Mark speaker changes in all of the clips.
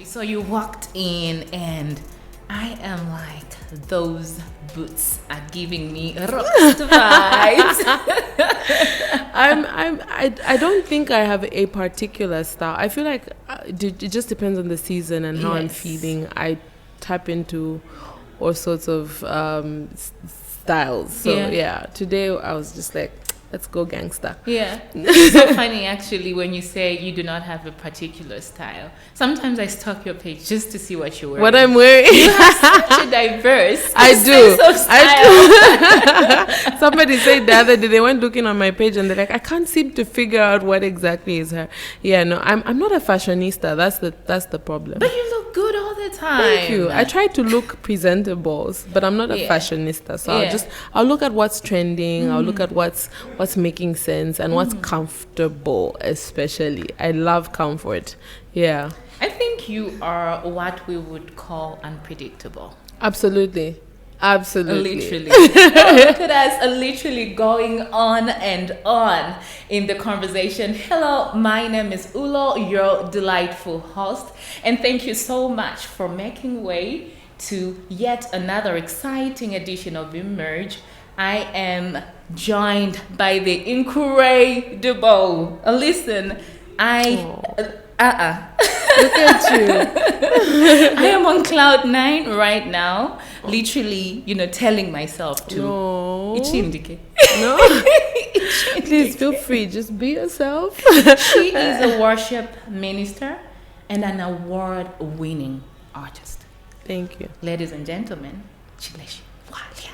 Speaker 1: So you walked in and I am like, those boots are giving me rock vibes.
Speaker 2: I don't think I have a particular style. I feel like it just depends on the season and how I'm feeling. I tap into all sorts of styles. So yeah, today I was just like, let's go gangster.
Speaker 1: Yeah. It's so funny actually when you say you do not have a particular style. Sometimes I stalk your page just to see what you're wearing.
Speaker 2: What I'm wearing.
Speaker 1: You have such a diverse sense of style.
Speaker 2: I do. Somebody said the other day they went looking on my page and they're like, I can't seem to figure out what exactly is her. Yeah, no, I'm not a fashionista. That's the problem.
Speaker 1: But you look good all the time.
Speaker 2: Thank you. I try to look presentable, but I'm not a fashionista. So I'll look at what's trending. I'll look at what's making sense and what's comfortable, especially. I love comfort. Yeah.
Speaker 1: I think you are what we would call unpredictable.
Speaker 2: Absolutely.
Speaker 1: Literally. Look at us literally going on and on in the conversation. Hello, my name is Ulo, your delightful host, and thank you so much for making way to yet another exciting edition of Emerge. I am joined by the incredible. Listen,
Speaker 2: Look at you.
Speaker 1: I am on cloud 9 right now, literally, telling myself to.
Speaker 2: No.
Speaker 1: Ichindike.
Speaker 2: No. Please feel free. Just be yourself.
Speaker 1: She is a worship minister and an award-winning artist.
Speaker 2: Thank you.
Speaker 1: Ladies and gentlemen, Chileshe Bwalya.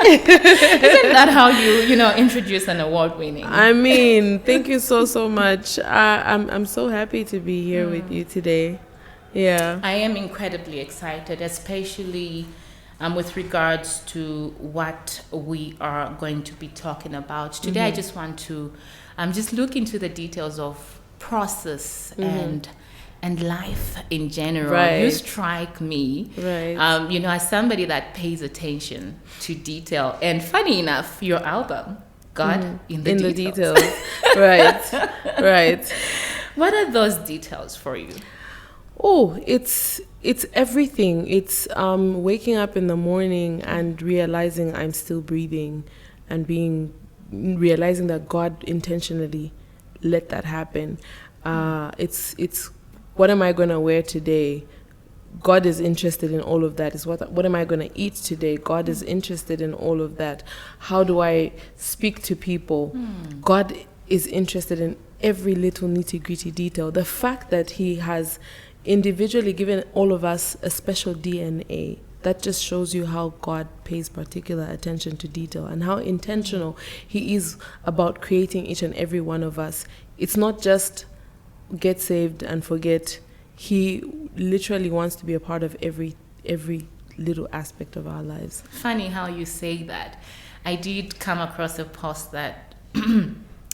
Speaker 1: Isn't that how you introduce an award-winning?
Speaker 2: I mean, thank you so much. I'm so happy to be here with you today. Yeah.
Speaker 1: I am incredibly excited, especially with regards to what we are going to be talking about. Today I just want to just look into the details of process and life in general.
Speaker 2: Right.
Speaker 1: You strike me,
Speaker 2: right.
Speaker 1: As somebody that pays attention to detail. And funny enough, your album, God in the Details.
Speaker 2: Right.
Speaker 1: What are those details for you?
Speaker 2: Oh, it's everything. It's waking up in the morning and realizing I'm still breathing, and realizing that God intentionally let that happen. It's what am I going to wear today? God is interested in all of that. Is what am I going to eat today? God is interested in all of that. How do I speak to people? God is interested in every little nitty-gritty detail. The fact that he has individually given all of us a special DNA, that just shows you how God pays particular attention to detail and how intentional he is about creating each and every one of us. It's not just get saved and forget. He literally wants to be a part of every little aspect of our lives.
Speaker 1: Funny how you say that. I did come across a post that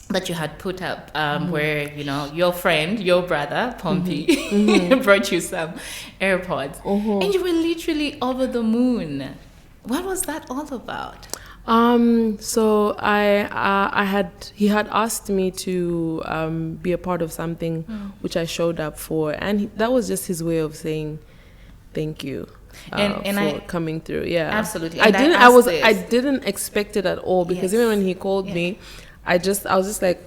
Speaker 1: that you had put up where your friend, your brother Pompey brought you some AirPods and you were literally over the moon. What was that all about?
Speaker 2: So he had asked me to be a part of something which I showed up for, and that was just his way of saying thank you for coming through. Yeah,
Speaker 1: absolutely.
Speaker 2: I didn't expect it at all, because even when he called me, I was just like,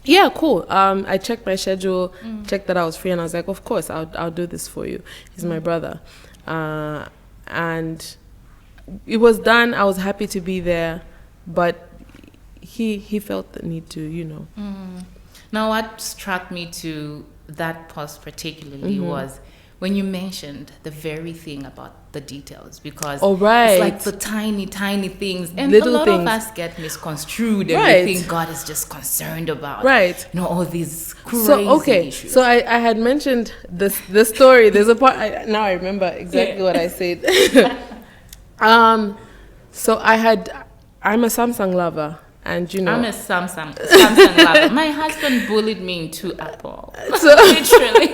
Speaker 2: yeah, cool. I checked my schedule, checked that I was free, and I was like, of course, I'll do this for you. He's my brother, and it was done. I was happy to be there, but he felt the need to,
Speaker 1: Now, what struck me to that post particularly was when you mentioned the very thing about the details, because it's like the tiny things, and
Speaker 2: little
Speaker 1: a lot
Speaker 2: things
Speaker 1: of us get misconstrued and we think God is just concerned about all these crazy issues.
Speaker 2: So I had mentioned the story. There's a part now I remember exactly what I said. So I'm a Samsung lover, and
Speaker 1: I'm a Samsung lover. My husband bullied me into Apple. So literally.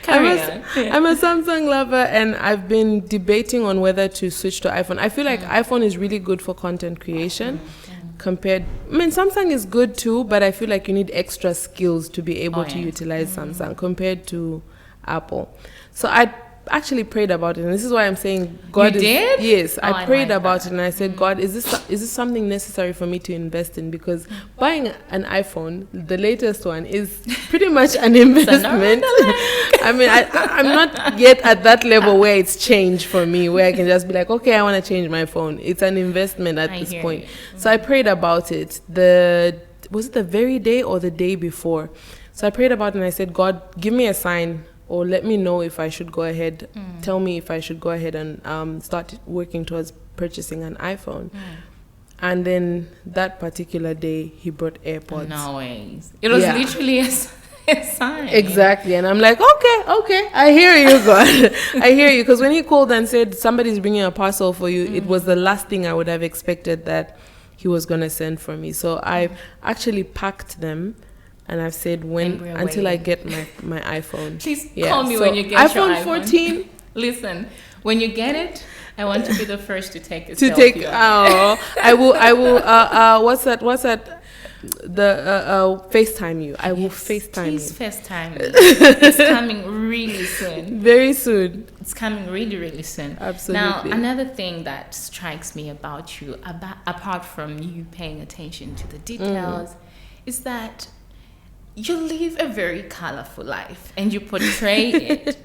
Speaker 2: I'm a Samsung lover, and I've been debating on whether to switch to iPhone. I feel like iPhone is really good for content creation, compared. I mean, Samsung is good too, but I feel like you need extra skills to be able to utilize Samsung compared to Apple. So I actually prayed about it, and this is why I'm saying God.
Speaker 1: You did?
Speaker 2: Yes, I prayed
Speaker 1: like
Speaker 2: about
Speaker 1: that.
Speaker 2: it, and I said, God, is this something necessary for me to invest in? Because buying an iPhone, the latest one, is pretty much an investment. I mean, I'm not yet at that level where it's changed for me, where I can just be like, okay, I want to change my phone. It's an investment at this point. So I prayed about it. Was it the very day or the day before? So I prayed about it, and I said, God, give me a sign, or let me know if I should go ahead. Tell me if I should go ahead and start working towards purchasing an iPhone. And then that particular day, he brought AirPods.
Speaker 1: No ways. It was literally a sign.
Speaker 2: Exactly. And I'm like, okay, I hear you, God. I hear you. Because when he called and said, somebody's bringing a parcel for you, it was the last thing I would have expected that he was going to send for me. So I actually packed them. And I've said until I get my iPhone.
Speaker 1: Please call me when you get
Speaker 2: iPhone
Speaker 1: your iPhone
Speaker 2: 14.
Speaker 1: Listen, when you get it, I want to be the first to take a
Speaker 2: selfie. I will. What's that? The FaceTime you. I will FaceTime you.
Speaker 1: Please FaceTime me. It's coming really soon.
Speaker 2: Very soon.
Speaker 1: It's coming really, really soon.
Speaker 2: Absolutely.
Speaker 1: Now, another thing that strikes me about you, apart from you paying attention to the details, is that you live a very colorful life and you portray it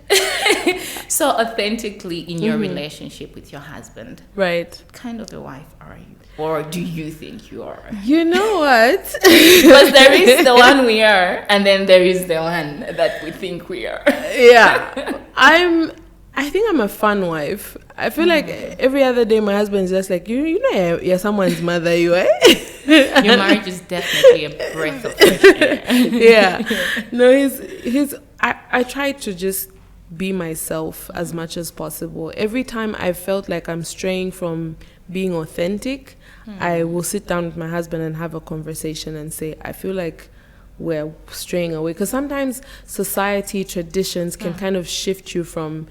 Speaker 1: so authentically in your relationship with your husband.
Speaker 2: Right.
Speaker 1: What kind of a wife are you? Or do you think you are?
Speaker 2: You know what?
Speaker 1: Because there is the one we are, and then there is the one that we think we are.
Speaker 2: Yeah. I think I'm a fun wife. I feel like every other day my husband's just like, you know, you're someone's mother, you are.
Speaker 1: Your marriage is definitely a breath of fresh air.
Speaker 2: Yeah. No, I try to just be myself as much as possible. Every time I felt like I'm straying from being authentic, I will sit down with my husband and have a conversation and say, I feel like we're straying away. Because sometimes society, traditions can kind of shift you from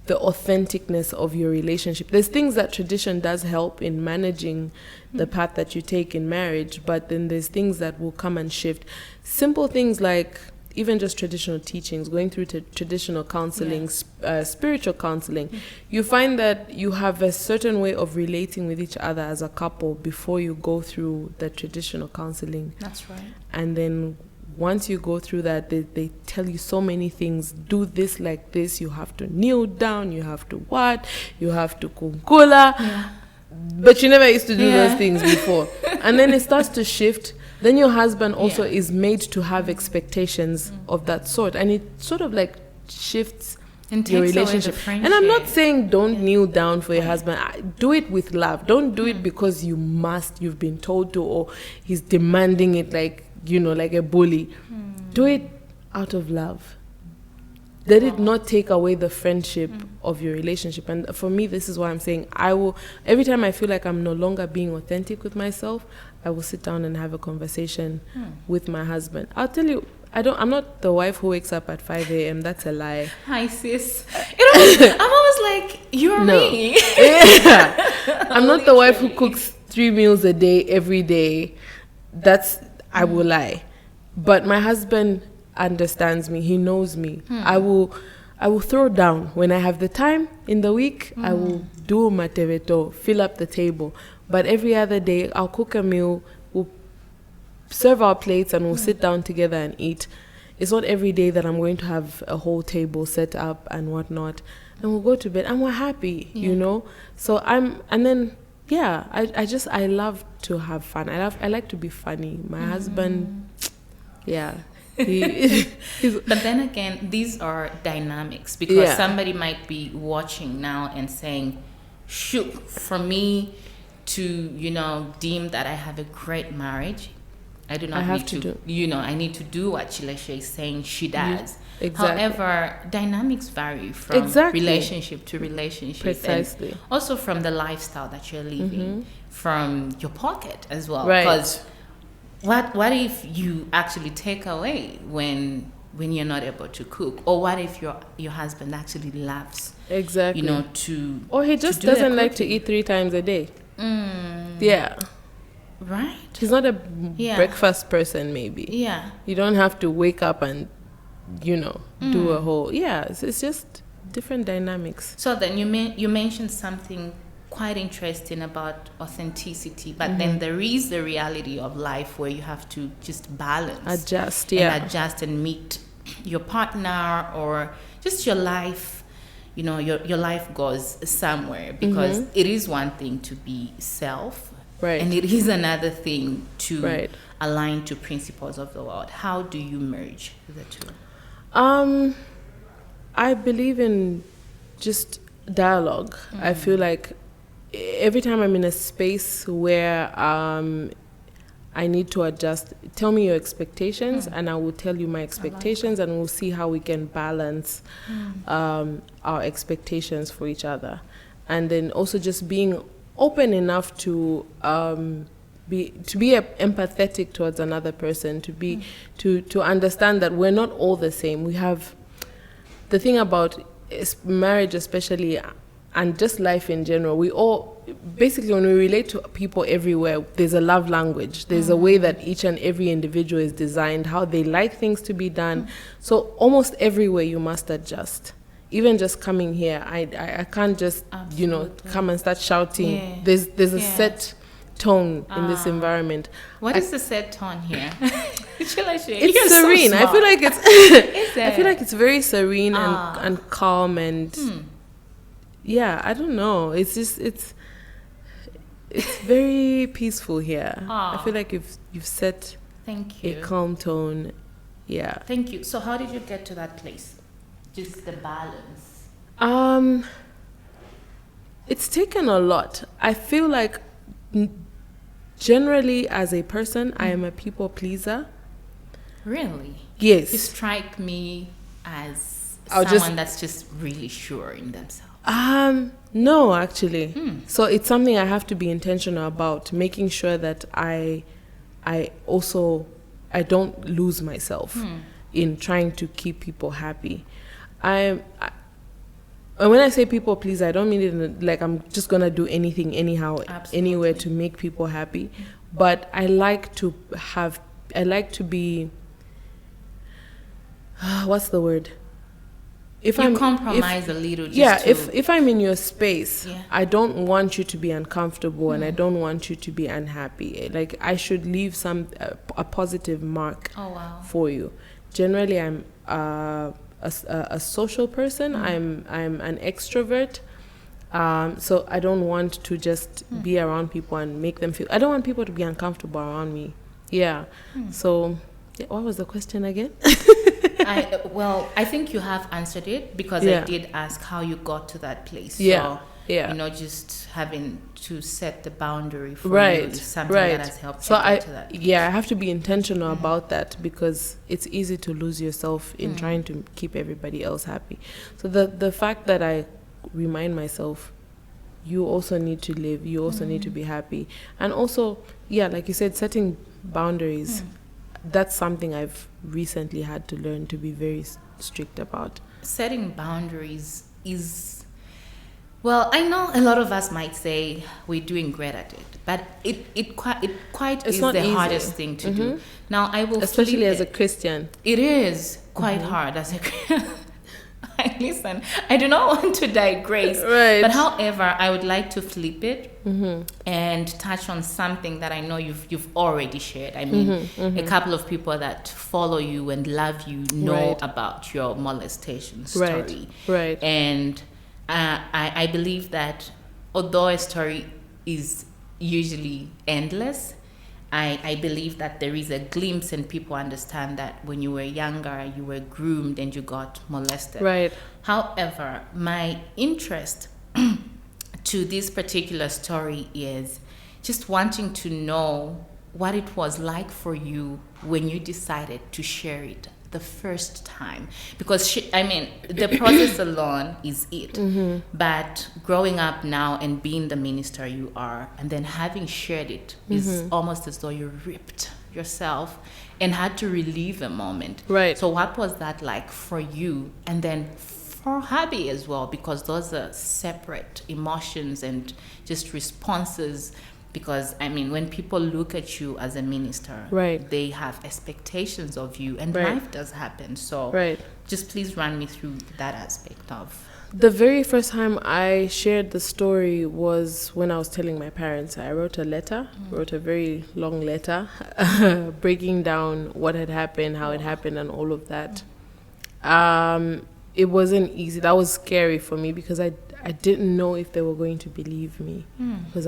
Speaker 2: the authenticness of your relationship. There's things that tradition does help in managing the path that you take in marriage, but then there's things that will come and shift. Simple things like even just traditional teachings, going through traditional counseling, spiritual counseling, you find that you have a certain way of relating with each other as a couple before you go through the traditional counseling.
Speaker 1: That's right.
Speaker 2: And then once you go through that, they tell you so many things. Do this like this. You have to kneel down. You have to what? You have to kunkula.
Speaker 1: Yeah.
Speaker 2: But you never used to do those things before. And then it starts to shift. Then your husband also is made to have expectations of that sort. And it sort of like shifts
Speaker 1: and
Speaker 2: your relationship. And I'm not saying don't kneel down for your husband. Do it with love. Don't do it because you must, you've been told to, or he's demanding it like, you know, like a bully. Do it out of love. Let it not take away the friendship of your relationship. And for me, this is why I'm saying every time I feel like I'm no longer being authentic with myself, I will sit down and have a conversation with my husband. I'll tell you, I'm not the wife who wakes up at 5 a.m. That's a lie.
Speaker 1: Hi, sis. I'm always like, you're me.
Speaker 2: Yeah. I'm not the wife who cooks 3 meals a day every day. I will lie. But my husband understands me. He knows me. I will throw down when I have the time in the week. I will do mateveto, fill up the table. But every other day, I'll cook a meal. We'll serve our plates and we'll sit down together and eat. It's not every day that I'm going to have a whole table set up and whatnot. And we'll go to bed and we're happy, you know. So I love to have fun. I like to be funny. My husband,
Speaker 1: but then again, these are dynamics because somebody might be watching now and saying, shoot, for me to, you know, deem that I have a great marriage, I do not need to, you know, I need to do what Chileshe is saying she does. Exactly. However, dynamics vary from relationship to relationship.
Speaker 2: Precisely.
Speaker 1: And also from the lifestyle that you're living, from your pocket as well.
Speaker 2: Right.
Speaker 1: Because what if you actually take away when you're not able to cook? Or what if your husband actually loves,
Speaker 2: you
Speaker 1: know,
Speaker 2: or he just doesn't like to eat 3 times a day. Yeah.
Speaker 1: Right.
Speaker 2: He's not a
Speaker 1: Yeah.
Speaker 2: breakfast person, maybe.
Speaker 1: Yeah.
Speaker 2: You don't have to wake up and, do a whole... Yeah, it's just different dynamics.
Speaker 1: So then you mentioned something quite interesting about authenticity, but then there is the reality of life where you have to just balance,
Speaker 2: Adjust,
Speaker 1: and adjust and meet your partner or just your life. Your life goes somewhere, because it is one thing to be self,
Speaker 2: Right.
Speaker 1: and it is another thing to
Speaker 2: Right.
Speaker 1: align to principles of the world. How do you merge the two?
Speaker 2: I believe in just dialogue. I feel like every time I'm in a space where I need to adjust, tell me your expectations, and I will tell you my expectations, and we'll see how we can balance our expectations for each other. And then also just being open enough to be empathetic towards another person, to understand that we're not all the same. We have the thing about marriage, especially, and just life in general. We all basically, when we relate to people everywhere, there's a love language. There's a way that each and every individual is designed, how they like things to be done. So almost everywhere you must adjust. Even just coming here, I can't just come and start shouting.
Speaker 1: Yeah.
Speaker 2: There's a set tone in this environment.
Speaker 1: What is the set tone here?
Speaker 2: It's
Speaker 1: You're
Speaker 2: serene.
Speaker 1: So
Speaker 2: I feel like it's
Speaker 1: Is
Speaker 2: I feel
Speaker 1: it?
Speaker 2: like it's very serene and calm, and yeah, I don't know. It's just it's very peaceful here. I feel like you've set
Speaker 1: Thank
Speaker 2: a
Speaker 1: you.
Speaker 2: calm tone. Yeah.
Speaker 1: Thank you. So how did you get to that place? Just the balance.
Speaker 2: It's taken a lot. I feel like generally as a person, I am a people pleaser.
Speaker 1: Really?
Speaker 2: Yes.
Speaker 1: You strike me as
Speaker 2: I'll
Speaker 1: someone that's just really sure in themselves.
Speaker 2: No, actually. So it's something I have to be intentional about, making sure that I don't lose myself in trying to keep people happy. And when I say people please, I don't mean it like I'm just gonna do anything anyhow, anywhere to make people happy. But I like to be, what's the word? If
Speaker 1: You compromise a little.
Speaker 2: If I'm in your space,
Speaker 1: Yeah.
Speaker 2: I don't want you to be uncomfortable, and I don't want you to be unhappy. Like, I should leave a positive mark for you. Generally, I'm a social person. I'm an extrovert. So I don't want to just be around people and make them feel... I don't want people to be uncomfortable around me. Yeah. So, what was the question again?
Speaker 1: I think you have answered it, because I did ask how you got to that place.
Speaker 2: Yeah.
Speaker 1: So, just having to set the boundary for
Speaker 2: Right.
Speaker 1: you is something that has helped you get to that place.
Speaker 2: I have to be intentional about that, because it's easy to lose yourself in trying to keep everybody else happy. So the fact that I remind myself, you also need to live, you also need to be happy. And also, like you said, setting boundaries, that's something I've recently had to learn to be very strict about.
Speaker 1: Setting boundaries is... Well, I know a lot of us might say we're doing great at it, but it quite is
Speaker 2: not
Speaker 1: the
Speaker 2: easy.
Speaker 1: hardest thing to do. Now, I will
Speaker 2: Especially
Speaker 1: flip
Speaker 2: as a
Speaker 1: it.
Speaker 2: Christian.
Speaker 1: It is quite hard as a Listen, I do not want to digress.
Speaker 2: Right.
Speaker 1: But however, I would like to flip it and touch on something that I know you've already shared. I mean, a couple of people that follow you and love you know about your molestation story.
Speaker 2: Right.
Speaker 1: And I believe that although a story is usually endless, I believe that there is a glimpse, and people understand that when you were younger, you were groomed and you got molested.
Speaker 2: Right.
Speaker 1: However, my interest to this particular story is just wanting to know what it was like for you when you decided to share it the first time, because the process alone is it, but growing up now and being the minister you are, and then having shared it is almost as though you ripped yourself and had to relive a moment.
Speaker 2: Right.
Speaker 1: So what was that like for you, and then for hubby as well, because those are separate emotions and just responses, because I mean, when people look at you as a minister,
Speaker 2: Right.
Speaker 1: they have expectations of you, and
Speaker 2: Right.
Speaker 1: life does happen. So
Speaker 2: Right.
Speaker 1: just please run me through that aspect of.
Speaker 2: The very first time I shared the story was when I was telling my parents. I wrote a letter, wrote a very long letter, breaking down what had happened, how it happened, and all of that. It wasn't easy. That was scary for me because I didn't know if they were going to believe me. Because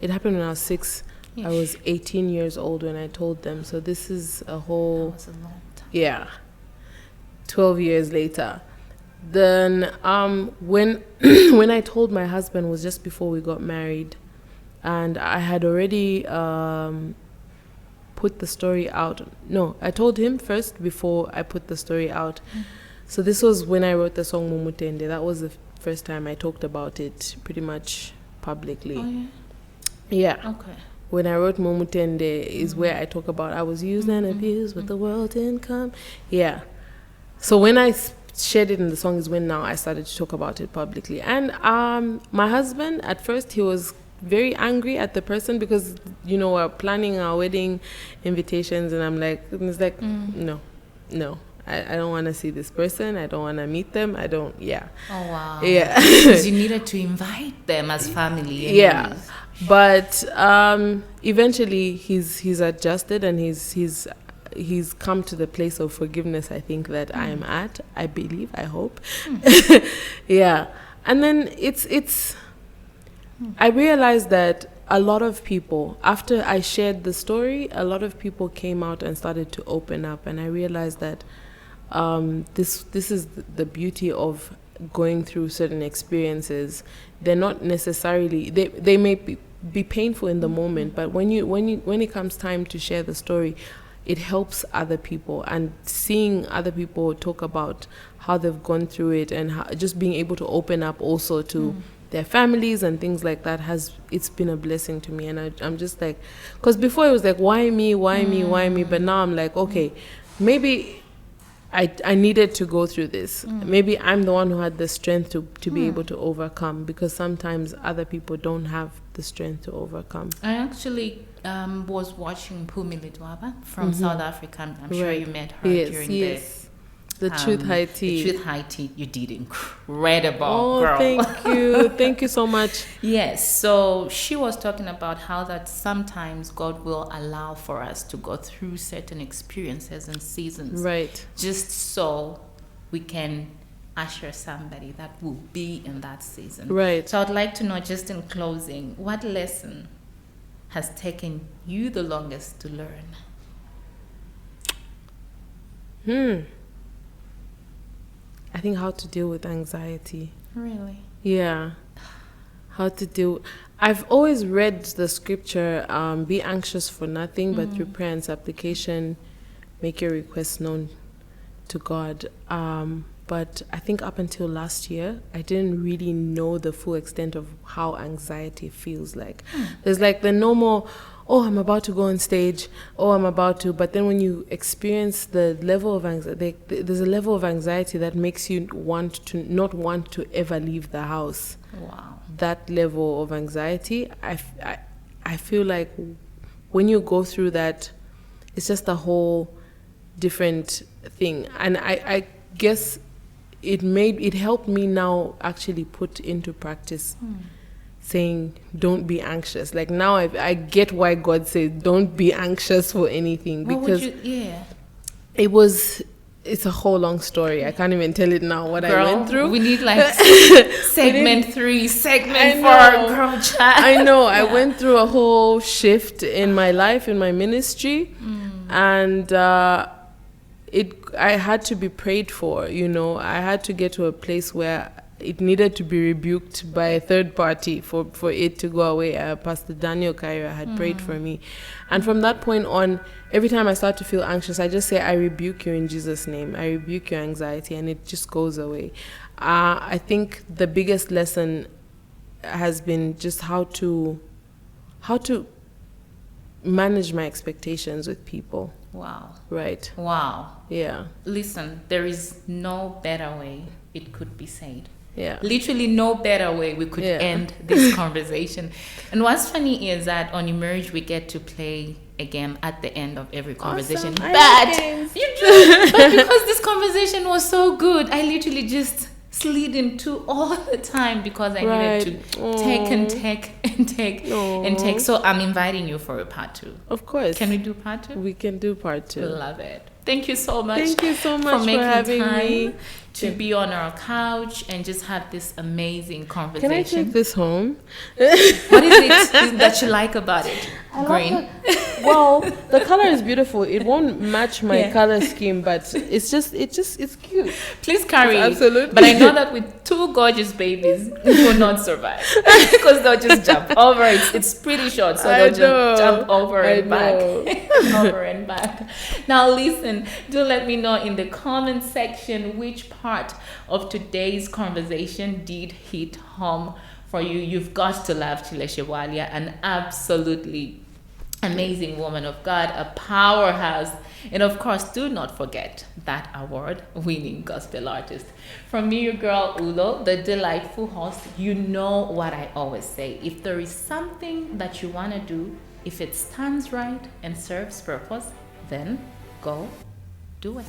Speaker 2: it happened when I was 6. I was 18 years old when I told them. So this is a whole,
Speaker 1: That was a long time.
Speaker 2: yeah, 12 years later. Then when when I told my husband was just before we got married, and I had already put the story out. No, I told him first before I put the story out. So this was when I wrote the song Mumutende. That was the first time I talked about it pretty much publicly.
Speaker 1: Oh, yeah.
Speaker 2: Yeah.
Speaker 1: Okay.
Speaker 2: When I wrote Mumutende is where I talk about I was used and abused, but the world didn't come. Yeah. So when I shared it in the song is when now I started to talk about it publicly. And my husband, at first, he was very angry at the person because, you know, we're planning our wedding invitations, and I'm like, no. I don't want to see this person. I don't want to meet them. I don't, yeah.
Speaker 1: Oh, wow.
Speaker 2: Yeah.
Speaker 1: Because you needed to invite them as family.
Speaker 2: Yeah.
Speaker 1: anyways.
Speaker 2: But eventually he's adjusted, and he's come to the place of forgiveness, I think, that I am at. I believe, I hope. Yeah. And then I realized that a lot of people, after I shared the story, a lot of people came out and started to open up, and I realized that this is the beauty of going through certain experiences. They're not necessarily, they may be painful in the moment, but when it comes time to share the story, it helps other people, and seeing other people talk about how they've gone through it, and just being able to open up also to their families and things like that, it's been a blessing to me. And I'm just like, because before it was like, why me, but now I'm like, okay, maybe I needed to go through this. Maybe I'm the one who had the strength to be able to overcome, because sometimes other people don't have the strength to overcome.
Speaker 1: I actually was watching Pumili Dwaba from South Africa. I'm sure you met her during
Speaker 2: the Truth High Tea.
Speaker 1: The Truth High Tea. You did incredible,
Speaker 2: oh,
Speaker 1: girl.
Speaker 2: Thank you. Thank you so much.
Speaker 1: Yes, so she was talking about how that sometimes God will allow for us to go through certain experiences and seasons.
Speaker 2: Right.
Speaker 1: Just so we can usher somebody that will be in that season.
Speaker 2: Right.
Speaker 1: So I'd like to know, just in closing, what lesson has taken you the longest to learn?
Speaker 2: I think how to deal with anxiety.
Speaker 1: Really?
Speaker 2: Yeah. How to deal. I've always read the scripture, be anxious for nothing, but through prayer and supplication, make your requests known to God. But I think up until last year, I didn't really know the full extent of how anxiety feels like. There's like the normal, oh, I'm about to go on stage, oh, I'm about to. But then when you experience the level of anxiety, there's a level of anxiety that makes you not want to ever leave the house.
Speaker 1: Wow.
Speaker 2: That level of anxiety, I feel like when you go through that, it's just a whole different thing. And I guess it helped me now actually put into practice saying, don't be anxious. Like now I get why God says, don't be anxious for anything. Because it's a whole long story. I can't even tell it now what I went through.
Speaker 1: We need like segment 3, segment 4, girl chat.
Speaker 2: I know. I went through a whole shift in my life, in my ministry. And I had to be prayed for, you know. I had to get to a place where it needed to be rebuked by a third party for it to go away. Pastor Daniel Kaira had prayed for me. And from that point on, every time I start to feel anxious, I just say, I rebuke you in Jesus' name. I rebuke your anxiety, and it just goes away. I think the biggest lesson has been just how to manage my expectations with people.
Speaker 1: Wow.
Speaker 2: Right.
Speaker 1: Wow.
Speaker 2: Yeah.
Speaker 1: Listen, there is no better way it could be said.
Speaker 2: Yeah.
Speaker 1: Literally no better way we could
Speaker 2: Yeah.
Speaker 1: end this conversation. And what's funny is that on Emerge we get to play again at the end of every conversation.
Speaker 2: Awesome. I like
Speaker 1: But
Speaker 2: games.
Speaker 1: you do. But because this conversation was so good, I literally just slid into all the time because I needed to take and take and take and take. So I'm inviting you for a part 2.
Speaker 2: Of course.
Speaker 1: Can we do part 2?
Speaker 2: We can do part 2.
Speaker 1: Love it. Thank you so much.
Speaker 2: Thank you so much
Speaker 1: for making
Speaker 2: having
Speaker 1: time
Speaker 2: me.
Speaker 1: to be on our couch and just have this amazing
Speaker 2: Can
Speaker 1: conversation.
Speaker 2: I take this home?
Speaker 1: What is it that you like about it? Green.
Speaker 2: Well, the color is beautiful. It won't match my
Speaker 1: Yeah.
Speaker 2: color scheme, but it's cute.
Speaker 1: Please carry it.
Speaker 2: Absolutely.
Speaker 1: But I know that with 2 gorgeous babies, you will not survive because they'll just jump over. It's pretty short, so they'll just jump over and back. Over and back. Now listen, do let me know in the comment section which part of today's conversation did hit home for you. You've got to love Chileshe Bwalya, an absolutely amazing woman of God, a powerhouse, and of course, do not forget that award-winning gospel artist. From me, your girl Ulo, the delightful host. You know what I always say: if there is something that you want to do, if it stands right and serves purpose, then go do it.